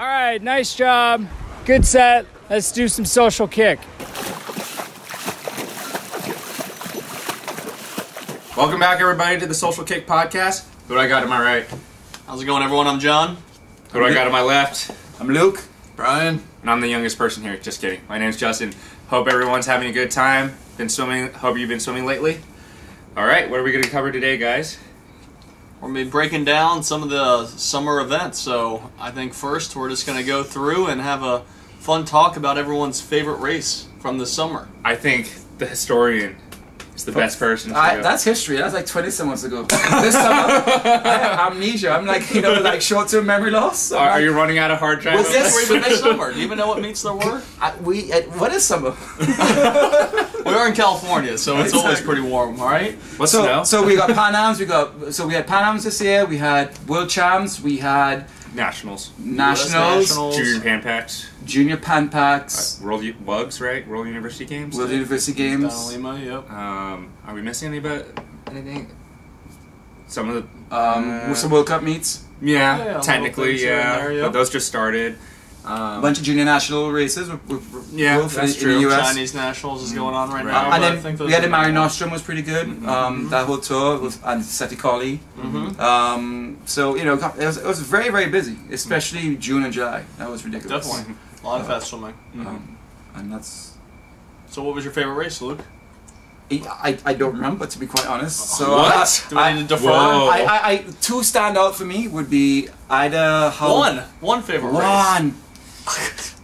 All right, nice job. Good set. Let's do some social kick. Welcome back, everybody, to the Social Kick Podcast. Who do I got to my right? How's it going, everyone? I'm John. Who do I got to my left? I'm Luke. Brian. And I'm the youngest person here. Just kidding. My name's Justin. Hope everyone's having a good time. Been swimming. Hope you've been swimming lately. All right, what are we going to cover today, guys? We're going to be breaking down some of the summer events. So I think first we're just going to go through and have a fun talk about everyone's favorite race from the summer. I think the historian is the best person to go. That's history. That's like 20 months ago. This summer, I have amnesia. I'm like, like short-term memory loss. Are you running out of hard drive? What's this summer? Do you even know what meets there were? What is summer? We are in California, so it's always pretty warm, all right? What's snow? So we got Pan Ams. We had Pan Ams this year. We had World Champs. We had Nationals. Junior Pan Packs. Junior Pan Packs. World WUGs, right? World University Games. World University Games. Lima, yep. Are we missing anything? Some of the some World Cup meets. Yeah, technically, yeah. There, yep. But those just started. A bunch of junior national races. That's true. In the US. Chinese Nationals is going on right now. And then we had the Mare Nostrum was pretty good. That whole tour and Seticoli. So it was very, very busy, especially June and July. That was ridiculous. Definitely, a lot of fast swimming. And that's. So, what was your favorite race, Luke? I don't remember, to be quite honest. So what? Do we need to defer? Two stand out for me would be either one favorite race.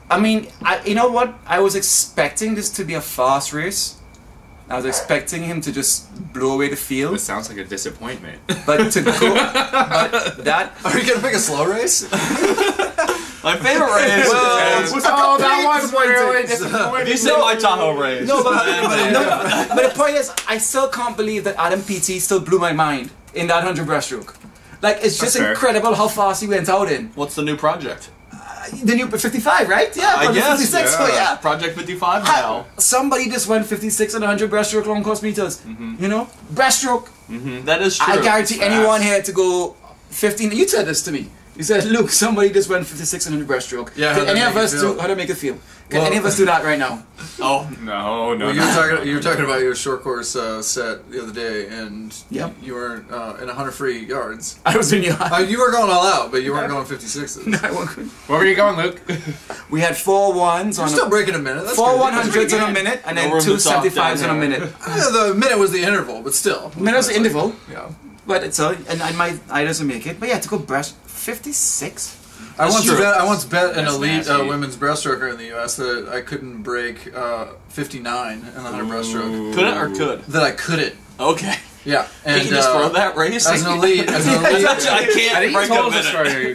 I mean, you know what? I was expecting this to be a fast race. I was expecting him to just blow away the field. This sounds like a disappointment. But to go, Are you gonna pick a slow race? My favorite race. That was really disappointing. You say my Tahoe race. No, but the point is, I still can't believe that Adam PT still blew my mind in that 100 breaststroke. Like, it's just incredible how fast he went out in. What's the new project? The new 55, right? Yeah, I guess. 56. Yeah. So yeah. Project 55 now. Somebody just went 56 and 100 breaststroke long course meters. Breaststroke. That is true. I guarantee anyone here to go 15. You said this to me. You said, Luke, somebody just went 56 and 100 breaststroke. Yeah. Can any of us do? How to make it feel? Can any of us do that right now? Oh no. Well, you were talking about your short course set the other day, and you were in 100 free yards. I was in your. You were going all out, but you weren't going 56s. No, I wasn't. Where were you going, Luke? We had 4 1s on. You're still breaking a minute. That's 4 100s in a minute, and then 2 75s in a minute. The minute was the interval, but still. Minute was the interval. Yeah. But it's and I doesn't make it. But yeah, to go breast 56. I once bet an elite women's breaststroker in the U.S. that I couldn't break 59 in the 100 breaststroke. Couldn't or could? That I couldn't. Okay. Yeah. And you just throw that race? As an elite. I can't break a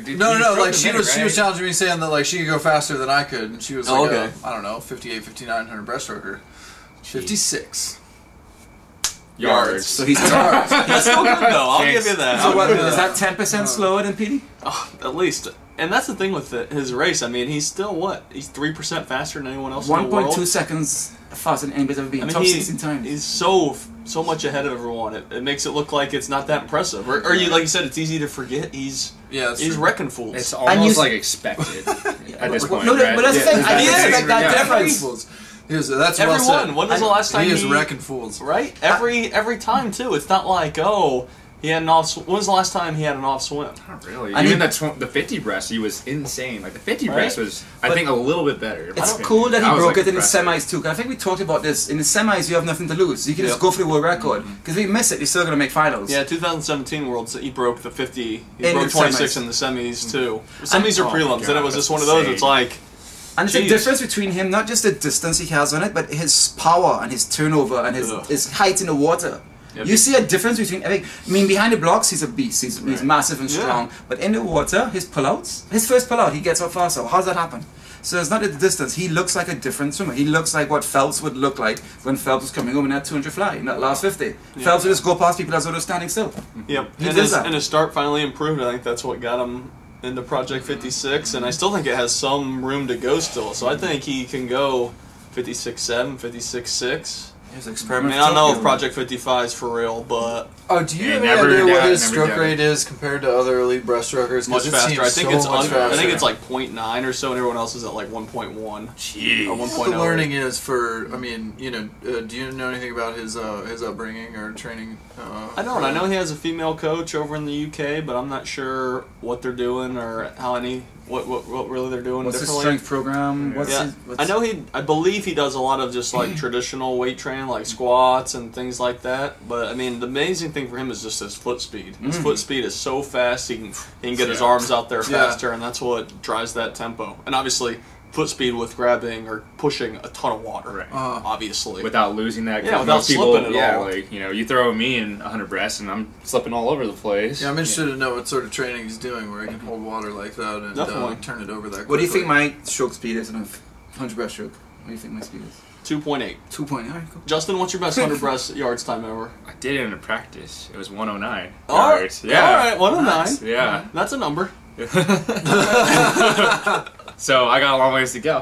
minute. No, like she was challenging me, saying that like she could go faster than I could, and she was like I don't know, 58, 59, 100 breaststroker. 56. Yards. So he's yards. That's still good though. I'll give you that. So what, is that 10% slower than PD? Oh, at least. And that's the thing with his race. I mean, he's still what? He's 3% faster than anyone else in the world. 1.2 seconds faster than anybody's ever been. Top 16 times. He's so much ahead of everyone. It makes it look like it's not that impressive. Or you, like you said, it's easy to forget. He's wrecking fools. It's almost like expected at this point. No, but that's the thing. I didn't expect that difference. That's everyone. When was the last time he is wrecking fools? Right. Every time too. It's not like he had an off. When was the last time he had an off swim? Not really. Even the 50 breast, he was insane. Like the 50 breast was, I think, a little bit better. It's cool that he broke it in the semis too. Cause I think we talked about this. In the semis, you have nothing to lose. You can just go for the world record. Because if you miss it, you're still gonna make finals. Yeah, 2017 Worlds, he broke the 50. He broke 26 in the semis too. The semis are prelims, and it was just one of those. It's like. And there's a difference between him, not just the distance he has on it, but his power and his turnover and his height in the water. Yep. You see a difference between, I mean, behind the blocks, he's a beast. He's massive and strong. But in the water, his pullouts, his first pullout, he gets out faster. How does that happen? So it's not the distance. He looks like a different swimmer. He looks like what Phelps would look like when Phelps was coming home in that 200 fly, in that last 50. Yeah. Phelps would just go past people as though they're standing still. Yep. And his start finally improved. I think that's what got him into Project 56, and I still think it has some room to go still. So I think he can go 56.7, 56.6. His I experiment. mean, I don't know if Project 55 is for real, but Do you have any never idea what done- his never stroke done rate is compared to other elite breaststrokers? much faster. I think it's much under. I think faster. it's like 0.9 or so, and everyone else is at like 1.1. Jeez. Or What 1.0. the learning is for, I mean, you know, do you know anything about his upbringing or training? I don't. I know he has a female coach over in the UK, but I'm not sure what they're doing or how what really they're doing What's his differently. strength program? I know I believe he does a lot of just like traditional weight training, like squats and things like that. But I mean, the amazing thing for him is just his foot speed. His foot speed is so fast. He can get his arms out there faster, and that's what drives that tempo. And obviously, foot speed with grabbing or pushing a ton of water, Right. obviously. Without losing that. Yeah, without most people, slipping at all. like, you know, you throw me in 100 breasts and I'm slipping all over the place. Yeah, I'm interested to know what sort of training he's doing where he can hold water like that and Definitely. turn it over that quickly. What do you think my stroke speed is in a 100 breaststroke? What do you think my speed is? 2.8. 2.9. Alright, cool. Justin, what's your best 100 breast yards time ever? I did it in a practice. It was 109 Oh, yards. Yeah. All right, 109. Yeah. That's a number. So I got a long ways to go.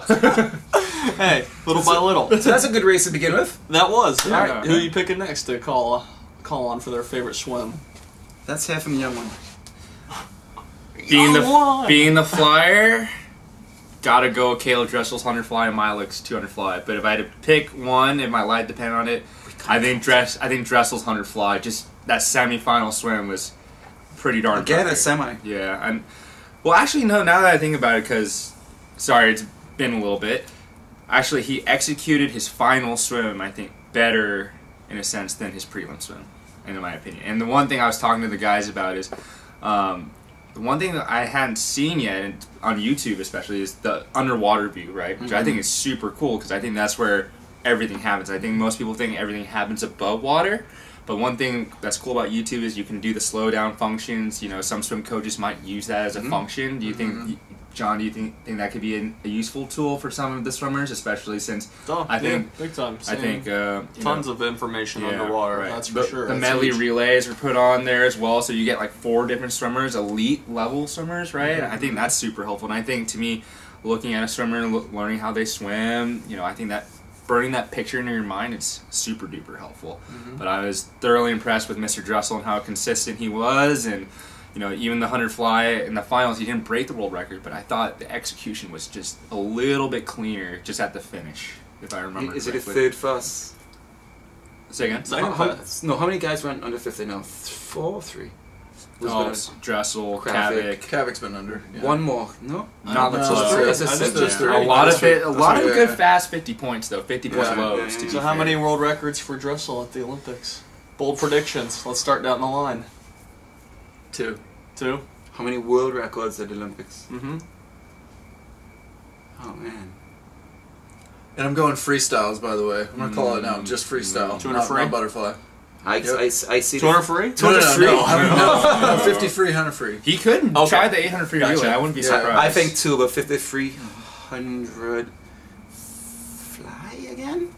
Hey, little by little. So that's a good race to begin with. That was. Yeah. All right, who are you picking next to call on for their favorite swim? Let's hear from the young one. being the flyer, gotta go Caleb Dressel's 100 fly and Milik's 200 fly. But if I had to pick one, if my life depended on it, I think Dressel's 100 fly. Just that semifinal swim was pretty darn Again, perfect. a semi. Yeah, and well, actually, no. Now that I think about it, because sorry, it's been a little bit. Actually, he executed his final swim, I think, better in a sense than his prelim swim, in my opinion. And the one thing I was talking to the guys about is the one thing that I hadn't seen yet, and on YouTube especially, is the underwater view, right? Which I think is super cool because I think that's where everything happens. I think most people think everything happens above water. But one thing that's cool about YouTube is you can do the slow down functions. You know, some swim coaches might use that as a function. Do you think, John? Do you think that could be a useful tool for some of the swimmers, especially since I think big time. I think Tons of information underwater. right. That's for sure. The That's medley huge. relays were put on there as well, so you get like 4 different swimmers, elite level swimmers, right? I think that's super helpful. And I think to me, looking at a swimmer and learning how they swim, you know, I think that burning that picture into your mind, it's super duper helpful. But I was thoroughly impressed with Mr. Dressel and how consistent he was, and you know, even the 100 fly in the finals, he didn't break the world record, but I thought the execution was just a little bit cleaner just at the finish, if I remember Is it a correctly. third fast? Say again? How many guys went under 50 now? 4 or 3? Dressel, Kravik. Kavik. Kavik's been under. Yeah. One more. No? Not No, close. three. That's I think just there's three. three. A lot of Yeah. good fast 50 points though. 50 points Yeah, lows. yeah, To yeah. be So how fair. many world records for Dressel at the Olympics? Bold predictions. Let's start down the line. 2. 2. How many world records at the Olympics? Mm-hmm. Oh man. And I'm going freestyles, by the way. I'm going to call it now, just freestyle. 200 not, free? not butterfly. I see. 200 free? No, 50 free, 100 free. He could Okay. try the 800 free Gotcha. relay. I wouldn't be Yeah. surprised. I think 2, but 5300 fly again?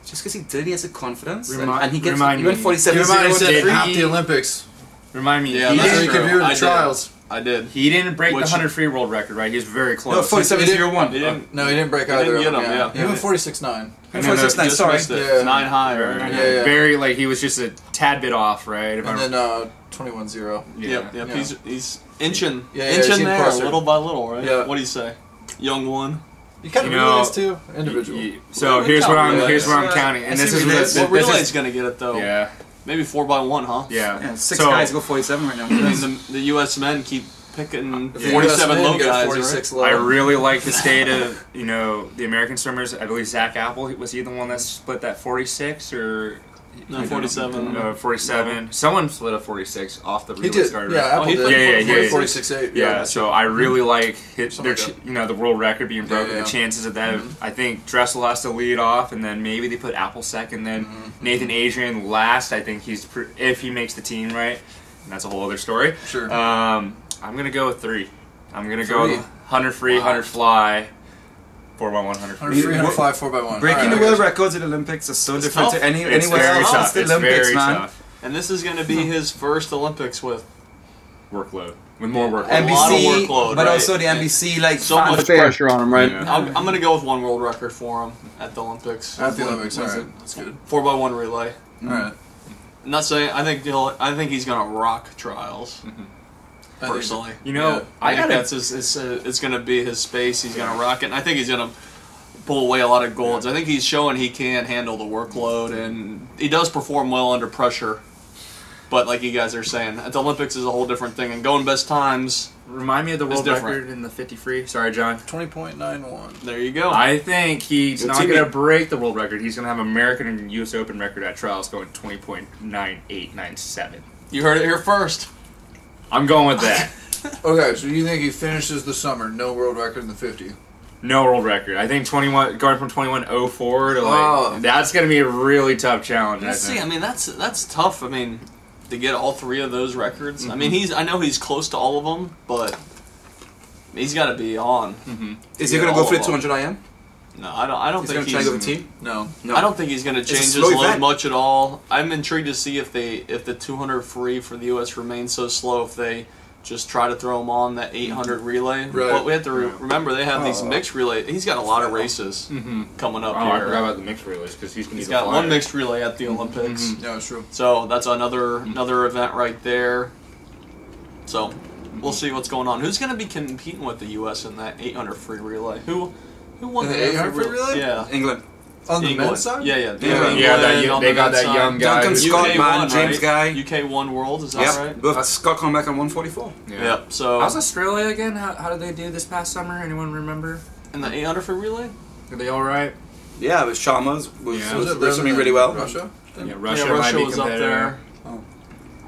Just because he did, he has a confidence. And he gets remind he went me. 47 Keep in mind, he said Did half he- the Olympics. Remind me. Yeah, he, that's So didn't, you true. could view I the did. trials. I did. he didn't break Which- the 100 free world record, right? He was very close. No, 4701. He didn't. No, he didn't break He either. didn't of get them, him, yeah. yeah. He went 46.9. And then 46.9, Just sorry. missed it. Yeah. 9 high, right? Right. Yeah. Very, like, he was just a tad bit off, right? If And I'm- then 21-0. Yep. Yeah. He's inching, Yeah, inching he's there, closer. little by little, right? Yeah. What do you say? Young one. You kind of You know, realize too, individual. So Well, here's what I'm yeah. here's where I'm counting, and I this see is what it what is. What this relay's is gonna get it though? yeah Maybe 4x1, huh? Yeah, 6 So- guys go 47 right now. I mean, the U.S. men keep picking Yeah. 47 US low men got guys. 46 low. I really like the state of, you know, the American swimmers. I believe Zach Apple, was he the one that split that 46 or? No, 47. No, 47. Someone split a 46 off the He relay did. starter. Yeah, Apple he did. played Yeah. 46.8. Yeah, so I really like Something like that. you know, the world record being broken, Yeah. the chances of that. I think Dressel has to lead off, and then maybe they put Apple second, then Nathan Adrian last. I think if he makes the team, right? And that's a whole other story. Sure. I'm gonna go with 3. I'm gonna go 3. 100 free, 100 fly, 4x100 free. 100 free, 105, 4x1. Breaking All the right, world I got records at the Olympics are so It's different tough. to It's anywhere very else. tough. It's the It's Olympics, very man. tough. And this is going to be his first Olympics with Workload. With more work. A lot of NBC, workload, but right? also the NBC like So much pressure on him, right? Yeah. I'm going to go with one world record for him at the Olympics. At the Olympics, alright. That's good. 4x1 relay. Alright. I'm not saying I think he's going to rock trials. Personally, You know, I think that's it's going to be his space. He's going to rock it. And I think he's going to pull away a lot of golds. I think he's showing he can handle the workload, and he does perform well under pressure. But like you guys are saying, at the Olympics is a whole different thing. And going best times, remind me of the world different. record in the 50 free. Sorry, John. 20.91. there you go. I think he's Your not teammate. going to break the world record. He's going to have American and U.S. Open record at trials going 20.9897. You heard it here first. I'm going with that. Okay, so you think he finishes the summer, no world record in the 50? No world record. I think 21 going from 21.04 to like Oh. that's going to be a really tough challenge. I Let's see. think. I mean, that's tough. I mean, to get all three of those records. I mean, I know he's close to all of them, but he's got to be on. Is he going to go for the 200 IM? No, I don't He's think going to try he's. to go with team? No. No. I don't think he's going to a change his slow load event. much at all. I'm intrigued to see if the 200 free for the U.S. remains so slow. If they just try to throw him on that 800 relay. Right. But we have to remember they have these mixed relay. He's got a lot of races coming up Oh, I here. forgot about the mixed relays because he's going to He's got one mixed relay at the Olympics. Yeah, it's true. So that's another event right there. So we'll see what's going on. Who's going to be competing with the U.S. in that 800 free relay? Who won In the 800 800 relay? Yeah. England. On the England. men's side? Yeah. Yeah, England they on got the that men's young side. guy. Duncan Scott, UK man, won, James right? Guy. UK won world, is that right? But Scott come back on 144. Yeah. Yep. So How's Australia again? How did they do this past summer? Anyone remember? in the 800 free relay? Are they all right? Yeah, with Chalmers was Yeah. was swimming really well. Russia? Yeah, Russia, Yeah, might Russia be was up competitive. there.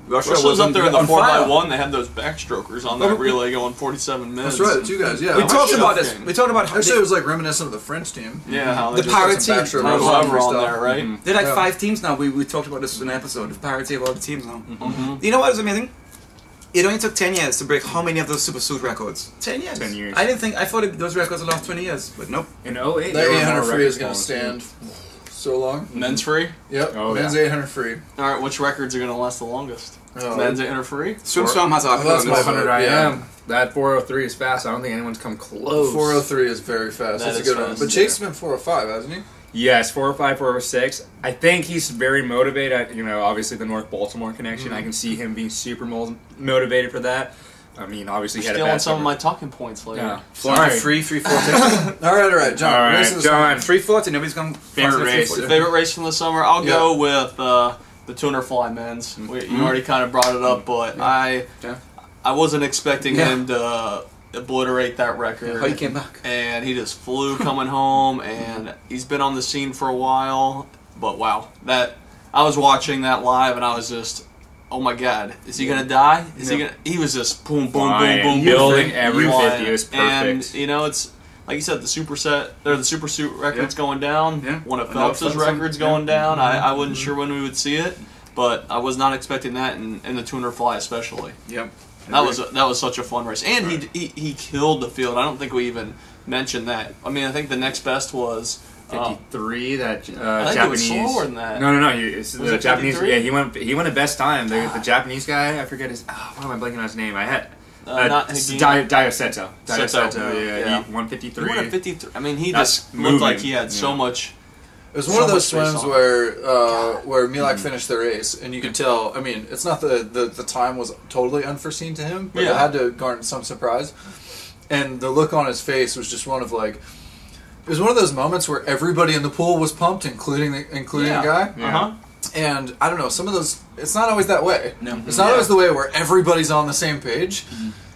Russia Russia was up there in the on fire. 4x1. They had those backstrokers on that relay going 47 minutes. That's right, the two guys, yeah. We Russia talked about this. game. We talked about how Actually, it was like reminiscent of the French team. Yeah, how The they pirate just team. Backstroke throw rules whoever and on stuff. there, right? they're like Yeah. 5 teams now. We talked about this in an episode. The parity of all the teams now. Mm-hmm. You know what was amazing? It only took 10 years to break how many of those super suit records? 10 years. 10 years. I didn't think. I thought those records would last 20 years, but nope. In 08, That there were 800 more free is records going to going. stand so long. Men's free? Yep, Oh, men's yeah. 800 free. All right, which records are going to last the longest? Oh. Men's 800 free? Swam has a Oh, that's my 400 vote, yeah. IM. That 403 is fast. I don't think anyone's come close. 403 is very fast. That That's a is good one. fast, But Chase has been 405, hasn't he? Yes, 405, 406. I think he's very motivated. Obviously the North Baltimore connection. I can see him being super motivated for that. I mean, obviously he had a Stealing bad some of summer. my talking points later. Yeah. Florida Sorry. 340. All right, John. All right, race of the John. 340. Nobody's going Favorite race. Favorite race from the summer? I'll Yeah. go with the tuner fly men's. You already kind of brought it up, but Yeah. I wasn't expecting Yeah. him to obliterate that record. How you came back? And he just flew coming home, and he's been on the scene for a while. But wow, I was watching that live, and I was just, oh my god, is he gonna die? Is he gonna? He was just boom, boom, boom, boom, building boom, every flying. 50. It was And perfect. it's like you said, the super suit record's going down. Yeah. One of I know Phelps's Phelps- records going down. I wasn't sure when we would see it, but I was not expecting that in the tuner fly especially. Yep. That was such a fun race, and he killed the field. I don't think we even mentioned that. I mean, I think the next best was 53. That I think Japanese. it was slower than that. No. It's Was the it Japanese. 53? Yeah, he went at best time. The Japanese guy. I forget his. Why am I blanking on his name? I had. Not Daiseto. Seto. Yeah, he won He 53. won at 53. I mean, he That's just looked like moving. he had so Yeah. much. It was So one of those much space swims on. where Milak finished the race, and you could tell. I mean, it's not the time was totally unforeseen to him, but it Yeah. had to garner some surprise. And the look on his face was just one of like, it was one of those moments where everybody in the pool was pumped, including the guy. Yeah. Uh-huh. And I don't know, some of those. It's not always that way. No. It's not always the way where everybody's on the same page.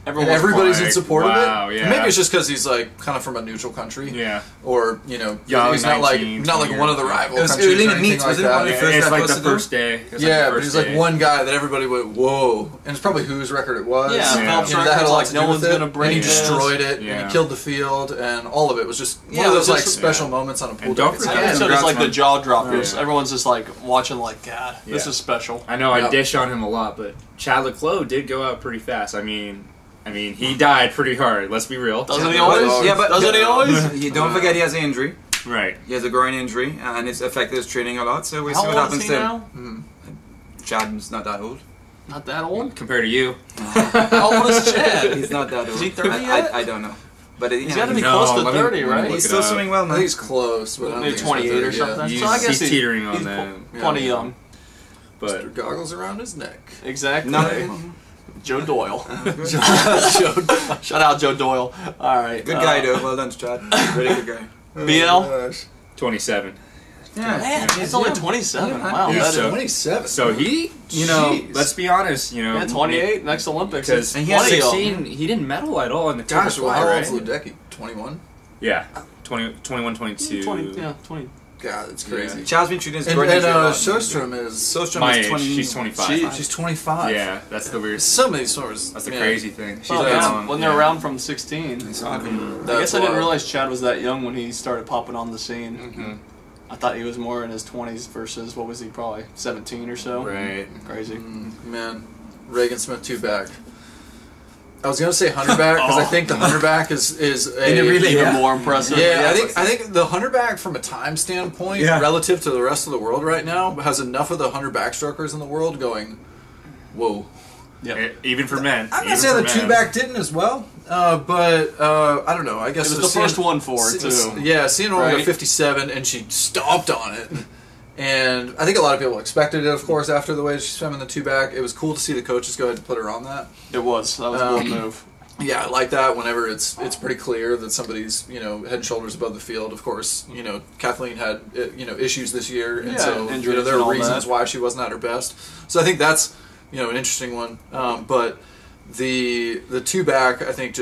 And everybody's in like, support wow, of it. yeah. Maybe it's just because he's like kind of from a neutral country. Yeah. Or Young, he's not 19, like 20 one of the rival It was countries early in or the anything meet, like wasn't it? that. One of the first It's that like the posted them? first day. It's Yeah, like the but first he's like day. one guy that everybody went, whoa. And it's probably whose record it was. Yeah, Yeah. Phelps And that had record's a lot like to no do one's with it. gonna break And he this. destroyed it, and Yeah. he killed the field, and all of it was just Yeah, one of it those was like just- special moments on a pool And don't deck. forget- Yeah, so it's like the man. jaw droppers. Yeah. Everyone's just like watching, like, God, this Yeah. is special. I know I Yeah. dish on him a lot, but Chad Leclos did go out pretty fast. I mean, he died pretty hard. Let's be real. Doesn't he always? Yeah, but Doesn't he always? You don't forget he has an injury. Right. He has a groin injury, and it's affected his training a lot. So we How see what old happens is he to now? him. Chad's not that old. Not that old? compared to you. How old is Chad? He's not that old. Is he 30 yet? I don't know. But He's got to be close to 30, right? He's still swimming well, I man. think he's close, but I don't Maybe think he's 28 or 30 something. yet. So I guess he's teetering on he's that. plenty young. But Mr. Goggles around his neck. Exactly. No. Joe Doyle. Shout out Joe Doyle. All right. Good guy, though. Well done, Chad. Really good guy. BL? 27. Yeah. Man, he's only 27. Yeah. Wow. Yeah, that is- so- 27. So he, Jeez. let's be honest, yeah, 28 next Olympics. Because It's he had 20 16, he didn't medal at all in the Gosh, tour well, how fly, old's right? Ledecky? 21? Yeah, 21, 22. 20. Yeah, 20. God, it's crazy. Chad's been treating his And, gorgeous. Sjöström is... Sjöström My is age, 20. she's 25. She's 25. Yeah, that's the weird. Some of these swimmers... That's the man, crazy thing. She's Well, been yeah, on, when they're around from 16. Exactly. I guess I didn't realize Chad was that young when he started popping on the scene. Mhm. I thought he was more in his 20s versus, what was he, probably 17 or so? Right. Crazy. Man, Reagan Smith two-back. I was gonna say hunterback because I think the hunterback is a In a relay, Even yeah. more impressive. Yeah, I think the hunterback from a time standpoint, Yeah. relative to the rest of the world right now, has enough of the hunter backstrokers in the world going, whoa. Yep. Even for men. I'm even not saying for the men. two-back didn't as well, but I don't know. I guess It was the first one for it, too. Yeah, seeing her only go Right? 57 and she stomped on it. And I think a lot of people expected it, of course, after the way she swam in the two-back. It was cool to see the coaches go ahead and put her on that. It was. That was a bold move. Yeah, I like that whenever it's pretty clear that somebody's, head and shoulders above the field. Of course, Kathleen had, issues this year, and Yeah, so, injuries there and are all reasons that. why she wasn't at her best. So I think that's, an interesting one. But the two-back, I think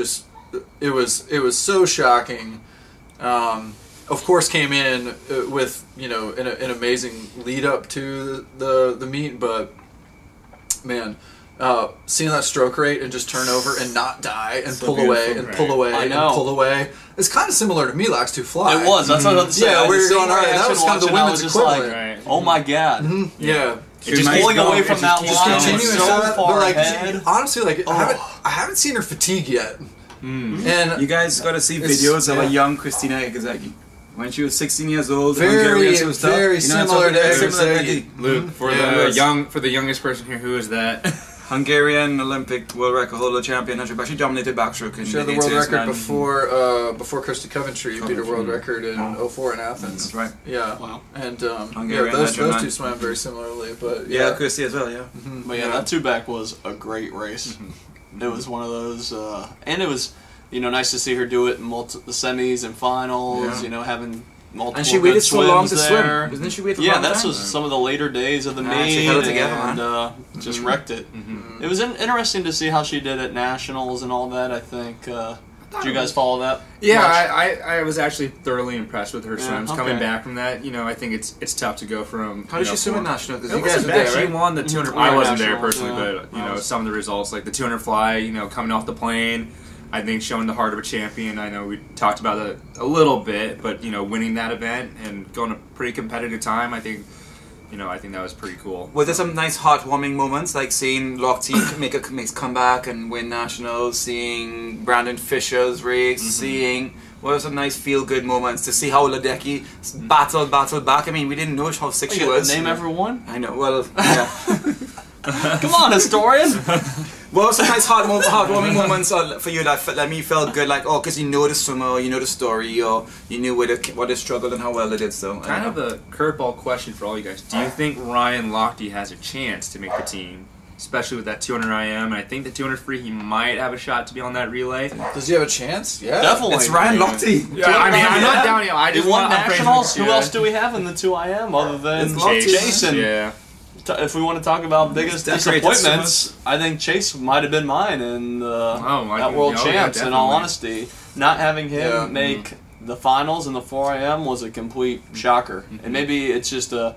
it was so shocking. Of course, came in with, an amazing lead up to the meet, but man, seeing that stroke rate and just turn over and not die and So pull away beautiful, and pull right. away I and know. pull away. It's kind of similar to Milax to fly. It was. That's what I was about to say. Yeah, I where just you're seen going, all right, that reaction was kind of the watching, I women's was just like, equivalent. Right. oh my god. Yeah. It's just Nice pulling going, away it from just that keeps line. going. Continuing So that, far but like ahead. honestly, like Oh. I haven't seen her fatigue yet. And You guys got to see It's- videos of yeah. a young Christina Egazaki. When she was 16 years old, Very, Hungarian superstar. very similar to Egazaki. Luke, for Yeah. the youngest person here, who is that? Hungarian Olympic world record holder champion, hunter. She dominated backstroke in she had the 18 world years, record man. before Christy Coventry beat her world record in 04 in Athens. That's right. Yeah. Wow. And Hungarian those legend, two man. swam very similarly, but Yeah, Christy as well. Yeah. But yeah, that two-back was a great race. It was one of those, and it was, nice to see her do it in the semis and finals. Yeah. Having multiple. And she good waited so long to swims swim. there. Didn't she wait for a Yeah, long that's time? was some of the later days of the Ah, she meet, held it together, and just wrecked it. It was interesting to see how she did at nationals and all that. I think. Did you guys follow that? Yeah, much? I was actually thoroughly impressed with her Yeah, swims. okay. Coming back from that, I think it's tough to go from. How did she swim at national? Because It you guys wasn't were bad. there, She right? won the 200. Mhm. I wasn't there Nationals, personally, yeah. but some of the results, like the 200 fly, coming off the plane, I think showing the heart of a champion. I know we talked about it a little bit, but winning that event and going a pretty competitive time, I think. I think that was pretty cool. Was there some nice heartwarming moments, like seeing Lochte make a comeback and win nationals, seeing Brandon Fisher's race, seeing what were some nice feel-good moments to see how Ledecky battled back. I mean, we didn't know how sick You she gotta was. name everyone. I know. Well, yeah. Come on, historian. What were some nice heartwarming moments for you that made you felt good, like because you know the swimmer, or you know the story, or you knew what they struggled and how well they did. So Kind of a curveball question for all you guys. Do you think Ryan Lochte has a chance to make the team, especially with that 200 IM? And I think the 200 free, he might have a shot to be on that relay. Does he have a chance? Yeah. Definitely. It's Ryan Lochte. Yeah, I mean, I'm not down here. I He just won want I'm praising nationals. him. Who else do we have in the 2IM other than It's Lochte. Jason? Yeah. If we want to talk about biggest Decorated disappointments, I think Chase might have been mine in at World Champs. In all definitely. honesty, not having him Yeah. make the finals in the 4IM was a complete shocker. And maybe it's just a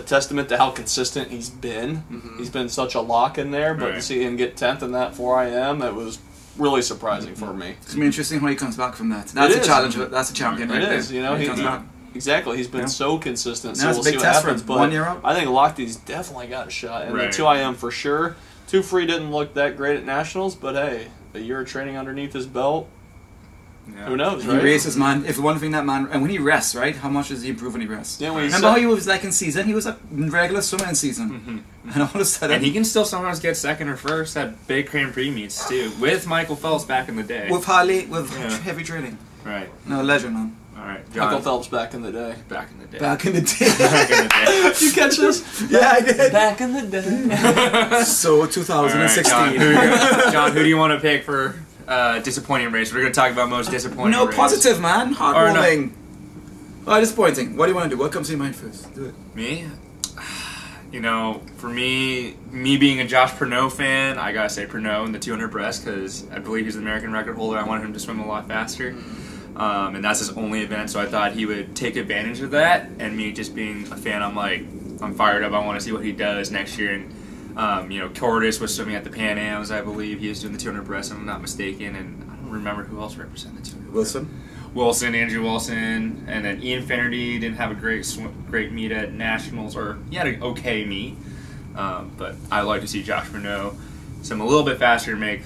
testament to how consistent he's been. He's been such a lock in there, but to Right. see him get 10th in that 4IM, it was really surprising for me. It's gonna be interesting how he comes back from that. That's a is. challenge. That's a champion right It there. is, you know, When he comes back. exactly. He's been Yeah. so consistent. Now So it's we'll a see big what test for happens. him. But 1 year out. I think Lochte's definitely got a shot. And Right. the 2IM for sure. 2 free didn't look that great at nationals, but hey, a year of training underneath his belt. Yeah. Who knows, He right? races, man. If one thing that man, and when he rests, right? How much does he improve when he rests? Yeah, when he Remember how he was like in season? He was a regular swimmer in season, and all of a sudden, And he can still sometimes get second or first at big Grand Prix meets too, with Michael Phelps back in the day. with Harley, with Yeah. heavy training. Right. No, legend, man. All right. John. Michael Phelps back in the day. Back in the day. Back in the day. Back in the day. You catch this? Yeah, I did. Back in the day. So All right, 2016. John, who do you want to pick for disappointing race? We're going to talk about most disappointing No, race. positive, man. Or no. Heartwarming. Oh, disappointing. What do you want to do? What comes to your mind first? Do it. Me? You know, for me being a Josh Pernod fan, I gotta say Pernod in the 200 breast because I believe he's the American record holder. I wanted him to swim a lot faster. And that's his only event, so I thought he would take advantage of that. And me just being a fan, I'm fired up. I want to see what he does next year. And you know, Cordes was swimming at the Pan Ams, I believe. He was doing the 200 breast, if I'm not mistaken. And I don't remember who else represented the 200 breast. Andrew Wilson, and then Ian Finnerty didn't have a great meet at Nationals, or he had an okay meet. But I like to see Josh Pernod swim a little bit faster to make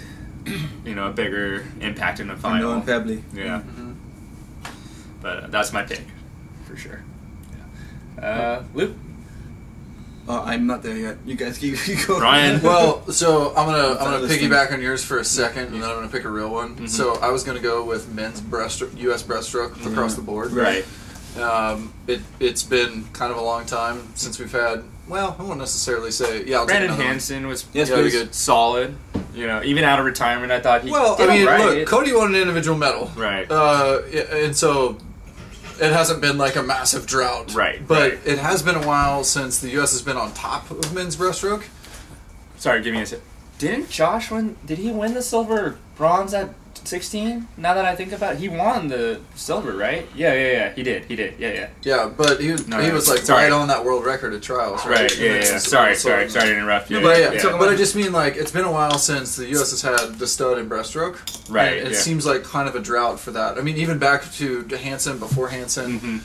a bigger impact in the final. and Pebbly. Yeah. But that's my pick, for sure. Yeah. Luke? Oh, I'm not there yet. You guys keep going. Ryan? Well, so I'm gonna listening. piggyback on yours for a second, and then I'm gonna pick a real one. So I was gonna go with men's U.S. breaststroke across the board. Right. It's been kind of a long time since we've had. Well, I won't necessarily say. Yeah, I'll take Brandon another one. Hansen was Yes, Yeah, please. good. solid. You know, even out of retirement, I thought he Well, did I mean, alright. look, Cody won an individual medal. Right. And so it hasn't been like a massive drought. Right, But right. it has been a while since the U.S. has been on top of men's breaststroke. Sorry, give me a sec. Didn't Josh win? Did he win the silver or bronze at 16? Now that I think about it, he won the silver, right? Yeah. He did. Yeah. Yeah, but he was like sorry. right on that world record at trials. Right. Yeah. Sorry to interrupt you. No, but but I just mean like it's been a while since the U.S. has had the stud in breaststroke. Right, And it yeah. seems like kind of a drought for that. I mean, even back to Hansen before Hansen.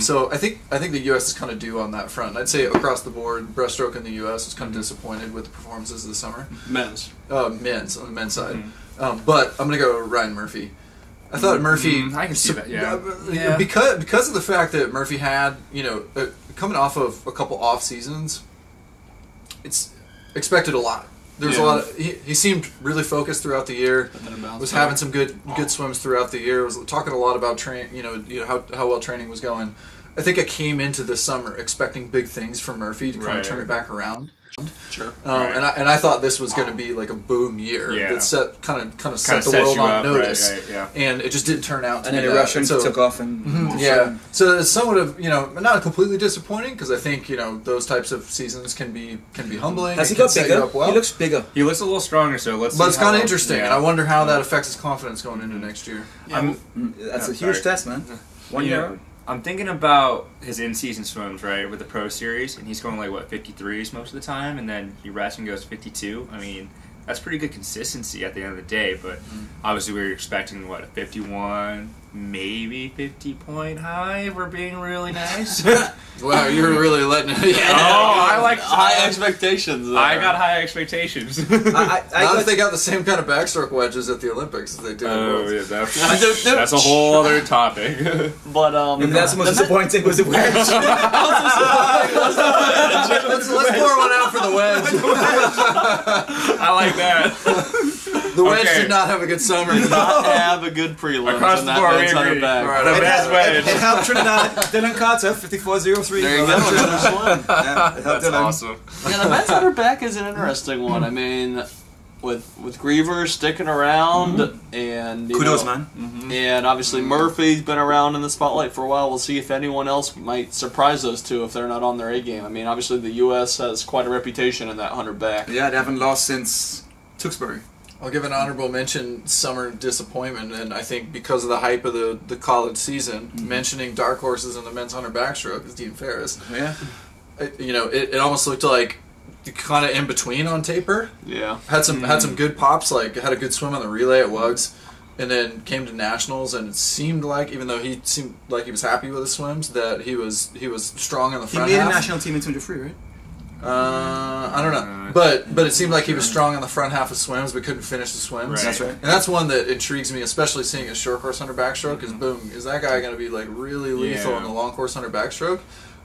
So I think the U.S. is kind of due on that front. I'd say across the board, breaststroke in the U.S. was kind of disappointed with the performances this summer. Men's. Men's on the men's side. But I'm gonna go Ryan Murphy. I thought Murphy. I can see that. Yeah. Because of the fact that Murphy had, coming off of a couple off seasons, it's expected a lot. There was a lot of, he seemed really focused throughout the year. Was having some good swims throughout the year. Was talking a lot about how well training was going. I think I came into this summer expecting big things from Murphy to kind of turn it back around. Sure. And I thought this was going to be like a boom year that set kind of set the world on notice, and it just didn't turn out to And be then the that. Russians So- took off and So it's somewhat of not completely disappointing because I think those types of seasons can be humbling. Has he It can got set you bigger? up well. He looks bigger. He looks a little stronger, so let's. But see it's kind how- of interesting, yeah. and I wonder how that affects his confidence going into next year. That's a Yeah, huge sorry. test, man. 1 year out. I'm thinking about his in-season swims, right, with the Pro Series, and he's going 53s most of the time, and then he rests and goes 52. I mean, that's pretty good consistency at the end of the day, but obviously we were expecting, a 51, maybe 50-point high, if we're being really nice. Wow, you're really letting it. I like high expectations. There. I got high expectations. I Now got, that they got the same kind of backstroke wedges at the Olympics as they do. Oh, at Worlds. yeah, that's a whole other topic. But maybe that's the most disappointing was the wedge. Let's pour one out for the wedge. I like that. The wedge Okay. did not have a good summer. not have a good prelim. Across on the that board, men's we agree. 100 bag. All right, The I'm- best wedge. It helped Trinidad. Dylan Carter, 54.03. There you go. Another swim. Yeah, it helped That's Dylan. awesome. Yeah, the men's 100 back is an interesting one. I mean, with Griever sticking around and Kudos, know, man. and obviously Murphy's been around in the spotlight for a while. We'll see if anyone else might surprise those two if they're not on their A game. I mean, obviously the U.S. has quite a reputation in that 100 back. Yeah, they haven't lost since Tewksbury. I'll give an honorable mention summer disappointment, and I think because of the hype of the college season, mentioning dark horses in the men's 100 backstroke is Dean Ferris. Yeah. It almost looked like kind of in between on taper. Yeah. Had some good pops, like had a good swim on the relay at Wugs, and then came to nationals, and it seemed like, even though he seemed like he was happy with his swims, that he was strong in the He front made half. a national team in 23, right? I don't know, but it seemed like he was strong on the front half of swims, but couldn't finish the swims. Right. That's right. And that's one that intrigues me, especially seeing a short course 100 backstroke. Because boom, is that guy going to be like really lethal in the long course 100 backstroke?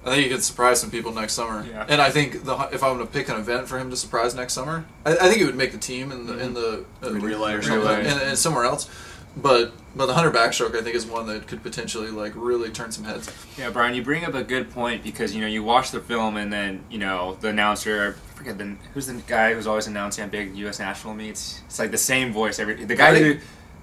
I think he could surprise some people next summer. Yeah. And I think if I'm going to pick an event for him to surprise next summer, I think he would make the team in the relay or something, and somewhere else. But the 100 backstroke, I think, is one that could potentially like really turn some heads. Yeah, Brian, you bring up a good point because you watch the film and then the announcer, I forget who's the guy who's always announcing at big U.S. national meets. It's like the same voice the guy Rowdy? who,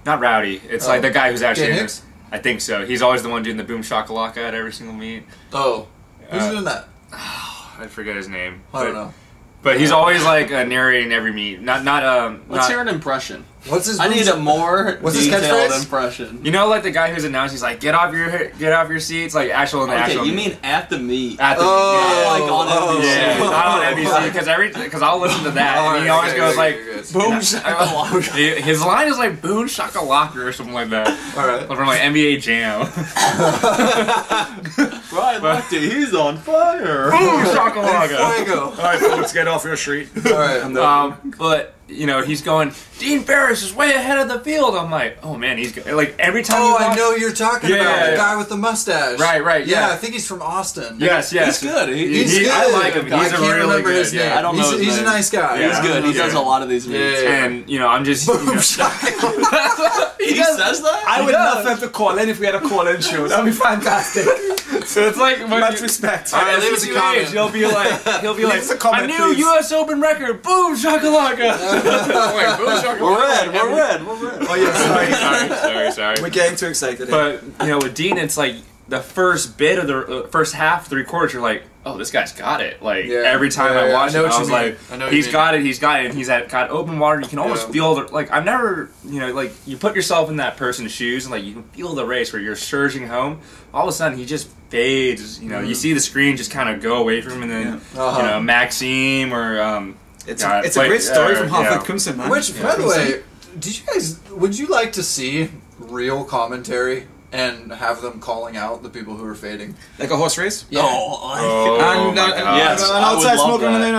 not Rowdy. It's like the guy who's actually Dan in Hicks? this. I think so. He's always the one doing the boom shakalaka at every single meet. Oh, who's doing that? I forget his name. I don't know. But he's always like narrating every meet. Let's hear an impression. What's his? I need a more What's his detailed catchphrase? impression. Like the guy who's announced, he's like, get off your seats, like actual in the Okay, actual. you mean at the meet? At the like on NBC. yeah, not on NBC because I'll listen to that and he always goes like Boom shakalaka. his line is like boom shakalaka or something like that. All right. From like NBA Jam. Brian Lefty, he's on fire. Boom shakalaka. Fuego. All right, folks, get off your street. All right. But he's going, Dean Ferris is way ahead of the field. I'm like, oh man, he's good. Like every time. Oh, I know who you're talking about. Yeah. The guy with the mustache. Right, Yeah, yeah. I think he's from Austin. Yes. He's good. He's good. I like him. I He's a can't really remember good. his name. Yeah. I don't know his He's a name. nice guy. He's good. He Yeah. does a lot of these meets. Yeah. And I'm just. Boom shakalaka. He says that? I would love for him to call in if we had a call-in show. That'd be fantastic. So it's like when Much respect. All right, leave us a comment. He'll be like, us a comment, a new please. U.S. Open record. Boom shakalaka. Wait, boom shakalaka. We're red. Oh yeah, Sorry. We're getting too excited. But with Dean, it's like the first bit of the first half, 3/4. You're like, oh, this guy's got it. Like Yeah. every time I Yeah, watch I know it, what I you was mean. like, I know what you he's mean. got it, and he's got open water. You can almost Yeah. feel the like. I've never, like you put yourself in that person's shoes, and like you can feel the race where you're surging home. All of a sudden, he just fades. You see the screen just kind of go away from him, and then Uh-huh. Maxime or It's yeah, a great story from Harvard yeah. Crimson, man. Which, by the way, would you like to see real commentary and have them calling out the people who are fading? Like a horse race? Oh, And, my God. Yes, I would outside love smoking. that.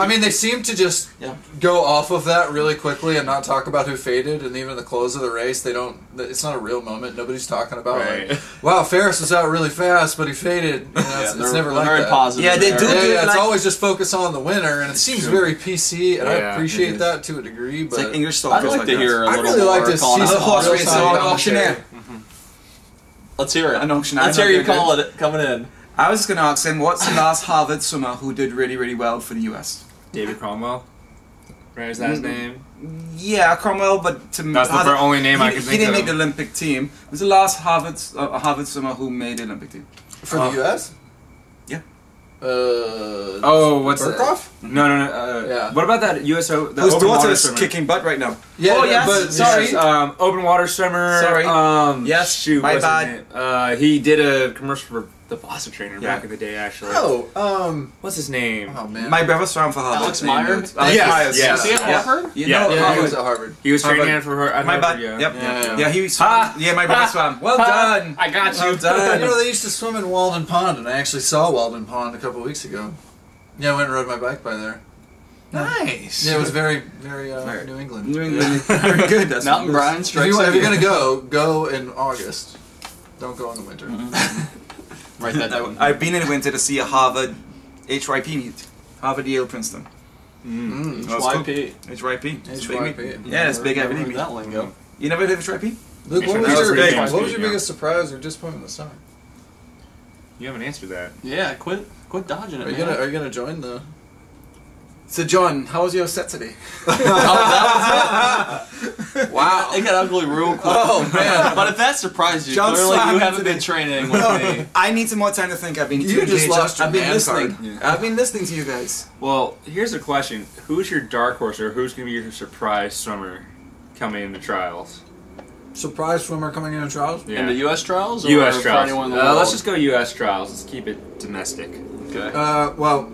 I mean, they seem to just Yeah. go off of that really quickly and not talk about who faded. And even at the close of the race, they don't. It's not a real moment. Nobody's talking about Right. like, wow, Ferris was out really fast, but he faded. It's never like very that. positive. Yeah, they there. do. Yeah, it's like- always just focus on the winner, and it seems very PC, and I Yeah, appreciate it is. that to a degree. It's But like English I'd stalkers like to hear a I'd little really more like to calling see out a horse real race time or an commentary. auctioneer. Let's hear it. An auctioneer. Let's hear you call it coming in. I was just going to ask him, what's the last Harvard swimmer who did really, really well for the US? David Cromwell. Right, is that his name? Yeah, Cromwell, but to That's the only name I can He think didn't of. make the Olympic team. It was the last Harvard swimmer who made the Olympic team. For the U.S. Yeah. What's Burkhoff? No. Yeah. What about that USO? The Whose open water daughter is swimmer? kicking butt right now. Yeah, Oh, yes, but sorry. Yes, open water swimmer. Sorry. Yes, shoot. my what's his bad. name? He did a commercial for the Boston Trainer Yeah. back in the day. Actually. What's his name? Oh man. My brother swam for Harvard. Alex Meyer? Alex Yes, Myers. yes. Was he at Yeah. Harvard? You Yeah, know, yeah, he Harvard. was at Harvard. He was training Harvard. for her. at My Harvard, bad. yeah. Yep. Yeah. Yeah, he swam. Yeah, my brother swam. Well done. I got you. Well done. You know, they used to swim in Walden Pond, and I actually saw Walden Pond a couple weeks ago. Yeah, I went and rode my bike by there. Nice. Yeah, it was very, very New England. New England. Very good. That's Mountain Brian If, strikes if you're again. gonna go in August. Don't go in the winter. Write that down. I've been in the winter to see a Harvard HYP meet. Harvard, Yale, Princeton. HYP. HYP. It's big meet. HYP. Yeah, it's big every Never meet. heard that lingo. You never heard of HYP? Luke, what That was was your, pretty what cool. was your Yeah. biggest surprise or disappointment this summer? You haven't answered that. Yeah, quit dodging it, Are you man. gonna join the? So, John, how was your set today? Wow. It got ugly real quick. Oh man! But if that surprised you, John clearly swam you haven't today. been training with me. I need some more time to think. I've been You too just engaged. lost your I've been man listening. card. Yeah. I've been listening to you guys. Well, here's a question: who's your dark horse, or who's going to be your surprise swimmer coming in the trials? Surprise swimmer coming in trials. In the U.S. trials? Or U.S. for trials. anyone in the world? Let's just go U.S. trials. Let's keep it domestic. Okay. Well,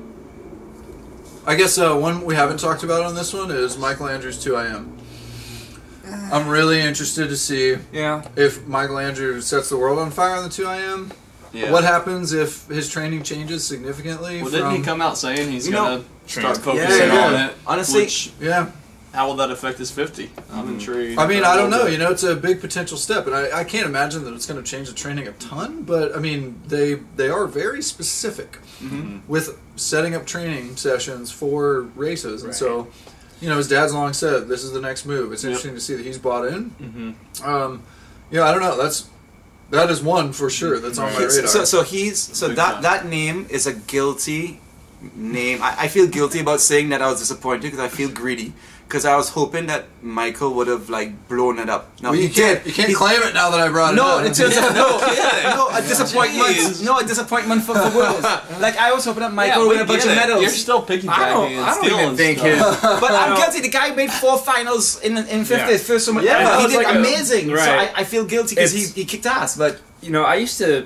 I guess one we haven't talked about on this one is Michael Andrews 2IM. I'm really interested to see Yeah. if Michael Andrews sets the world on fire on the 2IM. Yeah. What happens if his training changes significantly? Well, didn't he come out saying he's gonna start train. focusing Yeah. on it? Honestly, Which, Yeah. how will that affect his 50? I'm intrigued. I mean, I don't know. You know, it's a big potential step, and I can't imagine that it's going to change the training a ton. But I mean, they are very specific with setting up training sessions for races, and so, you know, his dad's long said this is the next move. It's interesting to see that he's bought in. Yeah, I don't know. That is one for sure. That's on my radar. So that name is a guilty name. I feel guilty about saying that I was disappointed because I feel greedy. Because I was hoping that Michael would have like blown it up. No, Well, you can't claim it now that I brought it No, up. it's just a disappointment. Jeez. No, a disappointment for Worlds. Like I was hoping that Michael would win a bunch of medals. You're still piggybacking I don't even think his. But I'm guilty. The guy made 4 finals in 50th, Yeah. first so much. Yeah, he it's did like amazing. right. So I feel guilty because It's- he kicked ass. But You know, I used to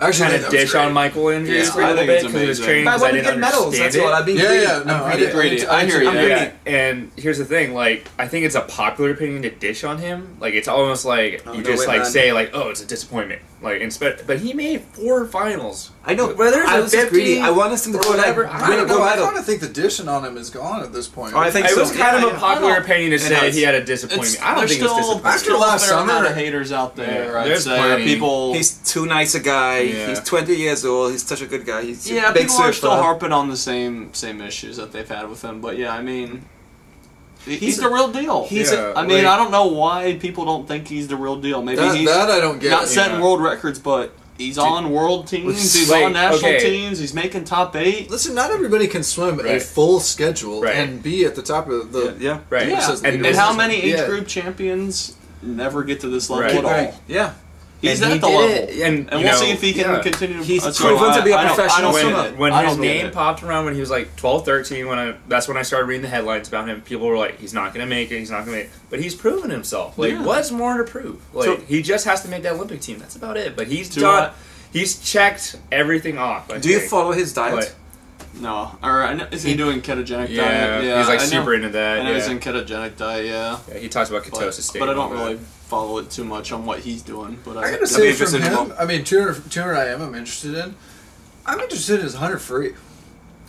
Actually, kind that of was dish great. on Michael injuries Yeah, for a I little think bit it's because of his amazing. training. I 'Cause want to didn't get medals. understand That's it. all. I've been Yeah, greedy. yeah, no, I'm I greedy. did- Greedy. I hear you. I'm greedy. Yeah, and here's the thing, like, I think it's a popular opinion to dish on him. Like, it's almost like you no just, way, like, man. say, like, oh, it's a disappointment. Like, but he made 4 finals. I know. Whether it's I a was just 50 greedy. I want us to or go like whatever, I win a don't know. gold I medal. kind of think the dishing on him is gone at this point. Oh, I think It so. was kind of a popular no. opinion to It say has. he had a disappointment. I don't There's think it was still, disappointment. After last a fair amount summer- of haters out there. Yeah, I'd there's say plenty. people. He's too nice a guy. Yeah. He's 20 years old. He's such a good guy. He's a Yeah, big people are surfer. still harping on the same issues that they've had with him. But yeah, I mean, he's the real deal. Yeah, I mean, like- I don't know why people don't think he's the real deal. Maybe he's that I don't get. not setting yeah. world records, but he's on world teams. He's Wait, on national okay. teams. He's making top 8. Listen, not everybody can swim a Right. full schedule Right. and be at the top of the. Yeah. Right. Yeah, Versus and, leaders. how many age Yeah. group champions never get to this level Right. at all? Right. Yeah. He's And he at the did level, it, and you we'll know, see if he can yeah. continue. He's That's proven why to be a I don't- professional I don't get swimmer. it. When I his don't get name it. popped around when he was like 12, 13, that's when I started reading the headlines about him. People were like, he's not going to make it, he's not going to make it. But he's proven himself. Like, Yeah. what's more to prove? Like, So- he just has to make that Olympic team. That's about it. But he's Do done. I- He's checked everything off. I Do you think. follow his diet? Like, No, or I know, is he doing ketogenic yeah, diet? Yeah, he's like I know- super into that. I know yeah. he's in ketogenic diet. Yeah, Yeah, he talks about but, ketosis state. but I and all don't that. really follow it too much on what he's doing. But I I gotta be say from interested in him, what- I mean, 200 IM I'm interested in. I'm interested in his 100 free.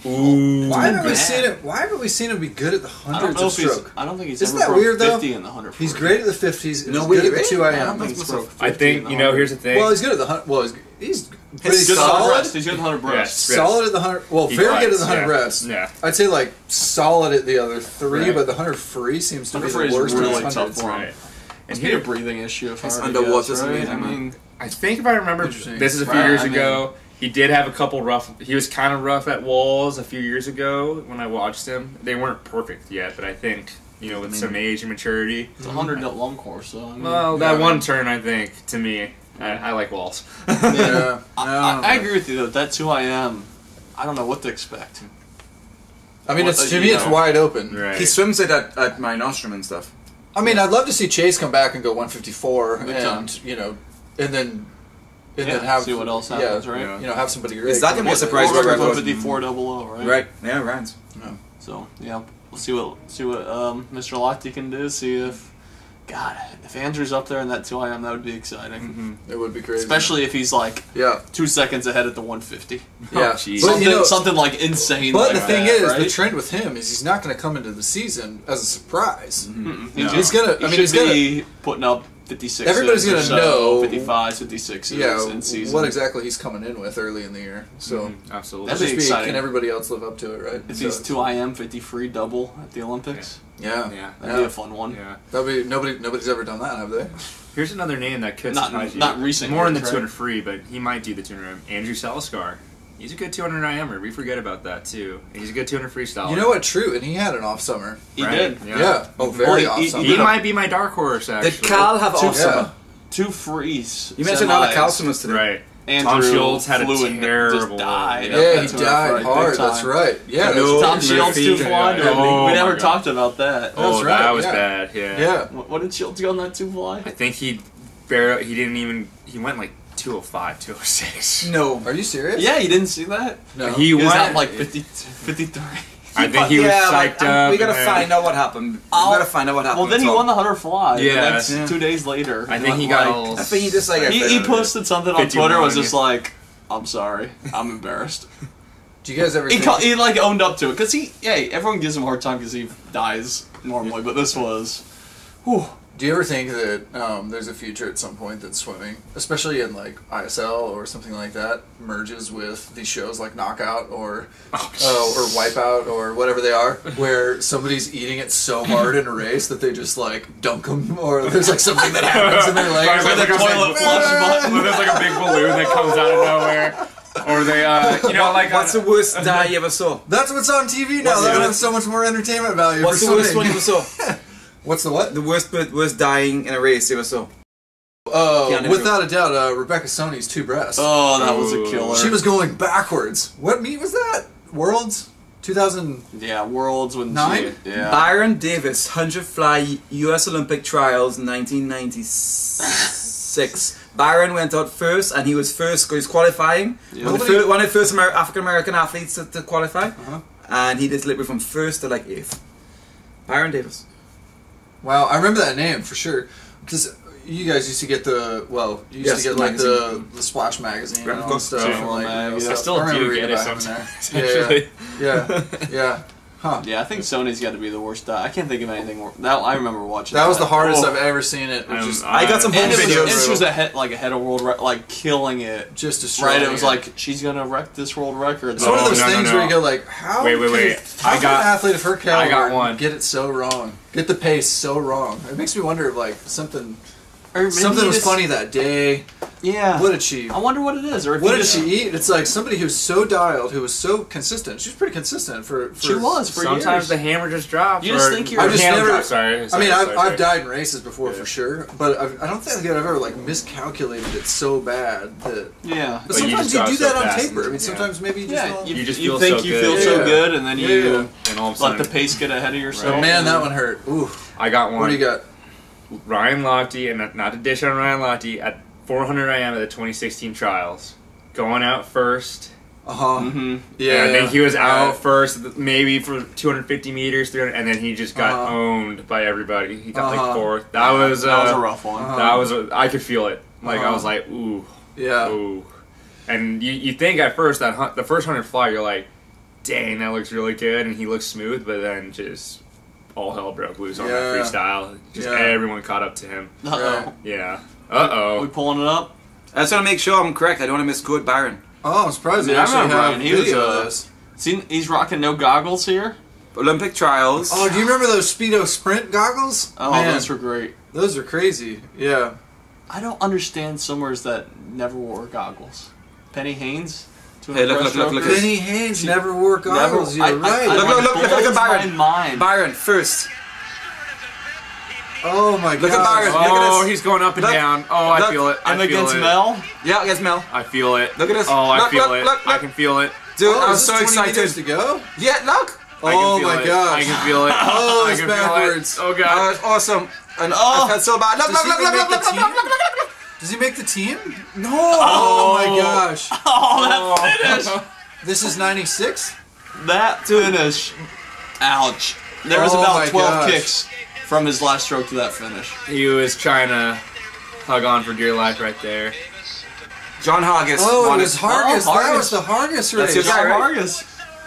Ooh. Why haven't we bad. seen him? Why haven't we seen him be good at the I don't hundreds know of if he's. stroke? I don't think he's Isn't ever that broke weird, though? 50 in the 100. He's free. great at the 50s. No, he's wait, good at the really? 2 I IM. don't think he's broke 50 I think, in the you know, 100. here's the thing. Well, he's good at the 100. Well, he's He's pretty good at the 100 solid. breast. He's good at the 100 breast. Yes. Solid at the 100. Well, He very good at glides, the 100 yeah. reps. Yeah. I'd say like solid at the other 3, Right. but the 100 free seems to be 100 the free is worst really of his tough 100s. for him. Right. Must And be a here, breathing issue. If His I were to underwater's guess, right? amazing, I man. mean, I think if I remember, Interesting. this is a few Right, years I mean- ago. He did have a couple rough. He was kind of rough at walls a few years ago when I watched him. They weren't perfect yet, but I think with some age and maturity. it's a 100 long course, so I mean, Well, Yeah, that one man. turn, I think, to me, I like walls. Yeah. I agree with you though. That 2IM, I don't know what to expect. I mean, Well, to me, it's know. wide open. Right. He swims it at my nostrum and stuff. I mean, I'd love to see Chase come back and go 154, Big and time. and then Yeah, have see what else happens, right? Have somebody great. Is that gonna be a surprise Or record? 154 right? Right. Yeah, right. So yeah, we'll see what Mr. Lochte can do. See if if Andrew's up there in that 2IM, that would be exciting. It would be crazy, Especially if he's like yeah, 2 seconds ahead at the 150. yeah. jeez. But Something, something like insane. but like the thing that, is, right? the trend with him is he's not going to come into the season as a surprise. He's, He's gonna. I mean, he's should gonna. be putting up 56. Everybody's gonna know 55s, 56s Yeah, in season. what exactly he's coming in with early in the year. So Absolutely. That'd just be be, exciting. can everybody else live up to it, right? If So he's 2IM 50 free double at the Olympics, yeah, Yeah. that'd be a fun one. Yeah. that'd be nobody's ever done that, have they? Here's another name that could Not- surprise you. not recent More in the years, 200 right? free, but he might do the 200. Andrew Saliskar. He's a good 200 IMer. We forget about that too. He's a good 200 freestyle. You know what? True, and he had an off summer. He Right? did. Yeah. Oh, very Well, he- off he- summer. He might be my dark horse, actually. Did Cal have Two- awesome? yeah. 2 frees. You mentioned all the semis. Cal swimmers today. Right. Andrew Tom Shields had a flew and terrible just died. one. Yeah, up he that 200 died free, big hard. time. That's right. Yeah, No, Tom Shields Murphy. 2 fly. Yeah. Oh we my never God. talked about that. Oh, That's right, that was yeah. bad. Yeah. yeah. What did Shields go on that 2 fly? I think he went like 205, 206. No. Are you serious? Yeah, you didn't see that? No. He He was went at like 53. I think he was psyched up. We gotta and then- find out what happened. We gotta find out what happened. Well, then he Tom. won the 100 fly. Yeah. The next 2 days later. I think he got all... I think he just like He posted something on 51, Twitter. Was yeah. just like, "I'm sorry, I'm embarrassed." Do you guys ever? He like owned up to it because everyone gives him a hard time because he dies normally, but this was, whew. Do you ever think that there's a future at some point that swimming, especially in like ISL or something like that, merges with these shows like Knockout or Wipeout or whatever they are, where somebody's eating it so hard in a race that they just like dunk them, or there's like something that happens in their legs, There's like a toilet flush button. There's like a big balloon that comes out of nowhere. Or they, like... What's the worst die you ever saw? That's what's on TV now. That has so much more entertainment value. What's for the worst swimming. one you ever saw? What's the what? The worst dying in a race you ever saw. Without a doubt, Rebecca Sony's two breasts. Oh, that was a killer. She was going backwards. What meet was that? Worlds? 2000? Yeah, Worlds when Nine? she... Yeah. Byron Davis, 100 fly U.S. Olympic trials, 1996. Byron went out first, and he was first. He was qualifying. Yeah. One of the first African American athletes to qualify, and he did literally from first to like 8th. Byron Davis. Wow, I remember that name for sure. Because you guys used to get the, well, you used Yes, to get like magazine. the Splash magazine Right, and of all course. stuff. Yeah. and, like, I stuff. still I remember do get reading it about sometimes. there. Yeah. Huh. Yeah, I think Sony's got to be the worst die. I can't think of anything worse. That I remember watching. That was the hardest Oh. I've ever seen it. It was just, I got some And it was, videos. and she was ahead of world like killing it. just destroying Right, it was like she's gonna wreck this world record. It's one of those no, no, things no. where you go like, how Wait. how I can got- an athlete of her caliber got one. get it so wrong? Get the pace so wrong. It makes me wonder if like something Or maybe was just- funny that day. Yeah. What did she? I wonder what it is. Or if What you did just- she eat? It's like somebody who's so dialed, who was so consistent. She was pretty consistent for She was for Sometimes years. the hammer just drops. You just or think you're- or I just hammer never- drops, sorry. I mean, Sorry. I've died in races before for sure, but I don't think I've ever like miscalculated it so bad that. Yeah. But But you sometimes just you got do so that on fast paper. I mean, and- sometimes maybe you just Yeah, don't. You just you feel think so you good. feel so Yeah. good, and then you And all of a let sudden, the pace get ahead of yourself. Right. Man, that one hurt. Ooh. I got one. What do you got? Ryan Lochte, and not to dish on Ryan Lochte, at 400 IM at the 2016 trials. Going out first. Mm-hmm. Yeah. And I think he was yeah. out first, maybe for 250 meters, 300, and then he just got Uh-huh. owned by everybody. He got like Uh-huh. 4th. That was a rough one. I could feel it. Like I Uh-huh. was like, ooh, Yeah. ooh. And you think at first that the first 100 fly, you're like, dang, that looks really good, and he looks smooth, but then just all hell broke loose on that Yeah. freestyle. Just Yeah. everyone caught up to him. Uh-oh. Yeah. We Uh-oh. pulling it up? I just want to make sure I'm correct. I don't want to misquote Byron. Oh, I'm surprised they Yeah, I actually remember have Ryan. He was, video of this. See, he's rocking no goggles here. Olympic trials. Oh, do you remember those Speedo Sprint goggles? Oh, Man, those were great. those are crazy. Yeah. I don't understand swimmers that never wore goggles. Penny Haynes. Hey, look, breaststroke. look. Penny Haynes never wore goggles. Never- You're right. Look at blows Byron. my mind. Byron first. Oh my god. Look at Byron. Look at Oh, this. he's going up and Look. down. Oh, I Look. feel it. I And feel against it. Mel. Yeah, against Mel. I feel it. Look at this. Oh, I Look, feel look, it. look, I look. can feel it. Dude, Oh, I'm is so this 20 minutes excited. to go? Yeah, look. I can Oh feel my it. gosh. I can feel it. Oh, I it's can feel it. backwards. Oh god. That's awesome. And Oh. I felt so bad. Look, Does look, he look, even look, make look, the look, team? look, look, look, look. Does he make the team? No. Oh my gosh. Oh, that finish. This is 96? That finish. Ouch. There was Oh my about 12 gosh. kicks from his last stroke to that finish. He was trying to hug on for dear life right there. John Hargis. Oh, won it was it. Hargis. Oh, That Hargis. was the Hargis race. That's your guy, right? Vargas.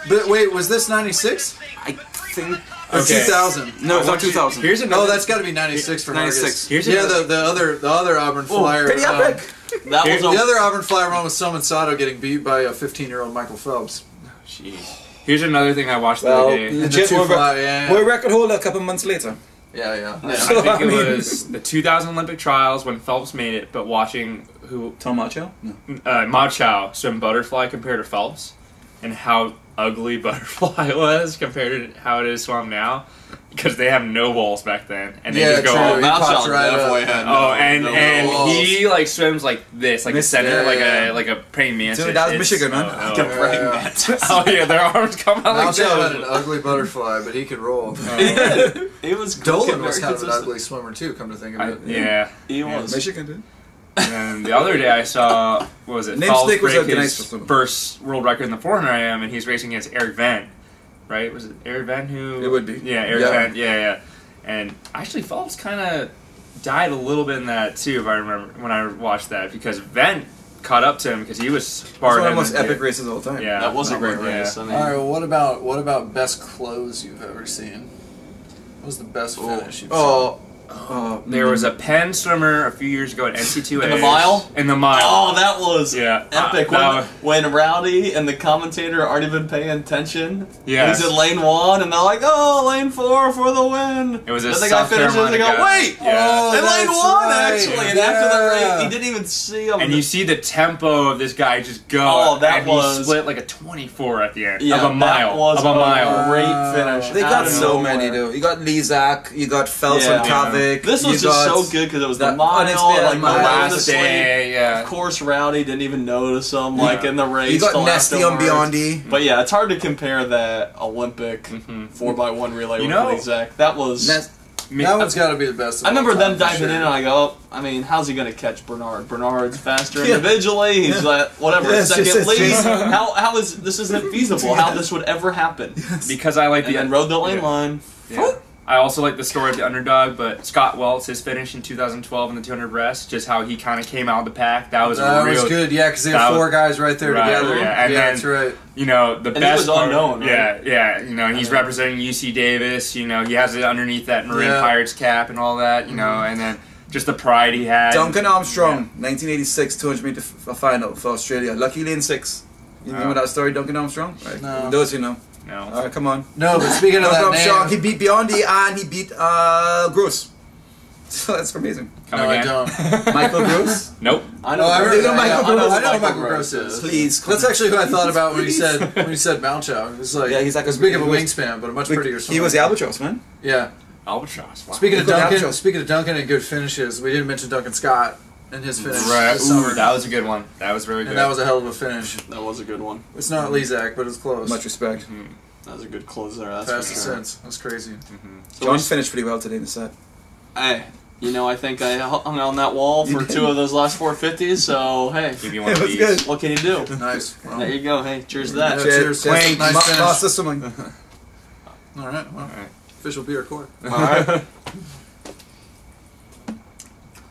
But wait, was this 96? I think. Or Okay. 2000? No, it's not 2000. Here's another. No, that's got to be 96 for 96. Hargis. Here's Yeah, another- the other Auburn Flyer. Pretty epic. That was The a other Auburn Flyer one was Salman Sato getting beat by a 15-year-old Michael Phelps. Jeez. Here's another thing I watched the Well, other day. And the legit two world fly, yeah. World record holder a couple months later. Yeah. I So, think I mean- it was the 2000 Olympic trials when Phelps made it, but watching Tom Macho? No. Ma Chao swim butterfly compared to Phelps, and how ugly butterfly was compared to how it is swum now, because they have no walls back then, and they Yeah, just go. true. all- He Mouth pops shot right definitely up. had Oh, and walls. he like swims like this, like a This- center, yeah. like a praying mantis. Dude, that was It's- Michigan, man. Oh, Like a oh. praying yeah. mantis. Oh yeah, their arms come out like Malchow had an this. ugly butterfly, but he could roll. It was Dolan was very kind of an consistent. ugly swimmer too, come to think of it. Yeah. He was. Michigan did. And then the other day I saw, what was it? Name Phelps Stick was break a nice his swimmer. first world record in the 400 IM, and he's racing against Eric Vent. right? Was it Eric Venn who? It would be. Yeah, Eric Venn. Yeah. And actually, Phelps kind of died a little bit in that too, if I remember when I watched that, because Venn caught up to him because he was It's far one of ahead. the most epic races of all time. Yeah, That was a great yeah. race. I mean, All right. Well, what about best close you've ever seen? What was the best finish you've seen? There was a Penn swimmer a few years ago at NC2A. In the mile? In the mile. Oh, that was epic. That When Rowdy and the commentator already been paying attention. Yes. He's in lane 1, and they're like, "Oh, lane 4 for the win." It was a then the guy South finishes, and they go, Carolina guy. "Wait, Yeah. in lane that's 1 right. actually." And after the race, he didn't even see him. And you see the tempo of this guy just go. Oh, that and was- he split like a 24 at the end Yeah, of a mile. That was of a mile. great finish. They out got of so nowhere. many though. You got Lizak, you got Phelps Yeah. and Kavik. This was you just got so good because it was the that mile, unexpected like mile. the Last last day, yeah. Of course, Rowdy didn't even notice him, like in the race. You got till Nesty on afterwards. Biondi. But yeah, it's hard to compare that Olympic 4x1 relay with the exact. That was. That one's got to be the best. Of I remember all time, them for diving sure. in, and I go, oh, I mean, how's he going to catch Bernard? Bernard's faster individually. He's like, whatever, Yeah, it's second just- lead. it's How is this isn't feasible? How this would ever happen? Because I like And then rode the lane line. Yeah. I also like the story of the underdog, but Scott Welts, his finish in 2012 in the 200 breast, just how he kind of came out of the pack. That was That real. was good, yeah, because they that had was- 4 guys right there Right, together. yeah, and then- that's right. You know, the And he best was part, unknown, right? Yeah. You know, he's representing UC Davis. You know, he has it underneath that Marin Yeah. Pirates cap and all that. You know, and then just the pride he had. Duncan Armstrong, 1986 200 meter final for Australia. Lucky lane 6. You remember that story, Duncan Armstrong? Right. No. Those who know. No. All right, come on. No, but speaking of Duncan that Armstrong, name, he beat Biondi and he beat Gross. So that's amazing. Come no, I again? don't. Michael Gross? Nope. I No, I You know Michael Gross? I know who Michael Gross is. Please. That's actually who I thought about when he Please. said Mount Chow. It's like Yeah, he's like as a- big of a he was- wingspan, but a much prettier swimmer. He was the albatross, man. Yeah. Albatross. Wow. Speaking of Good Duncan, albatross. and good finishes, we didn't mention Duncan Scott and his finish Right. this summer. Ooh, that was a good one. That was really good. And that was a hell of a finish. That was a good one. It's not Lizak, but it's close. Much respect. That was a good close there. That's Fastest for sure. sense. That's crazy. So John we- finished pretty well today in the set. Hey, you know, I think I hung on that wall for 2 of those last 450s, so hey, Give you one It of was these. good. what can you do? Nice. Well, There you go. Hey, cheers to that. Yeah, cheers. Clank. Nice finish. Master swimming. all right. Well, official beer court. All right.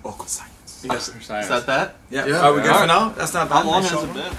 Awkward silence. Yes, is that that? Yeah. Oh, Yeah. Are we good All for right. now? That's not bad. How long Nice has shot. it been?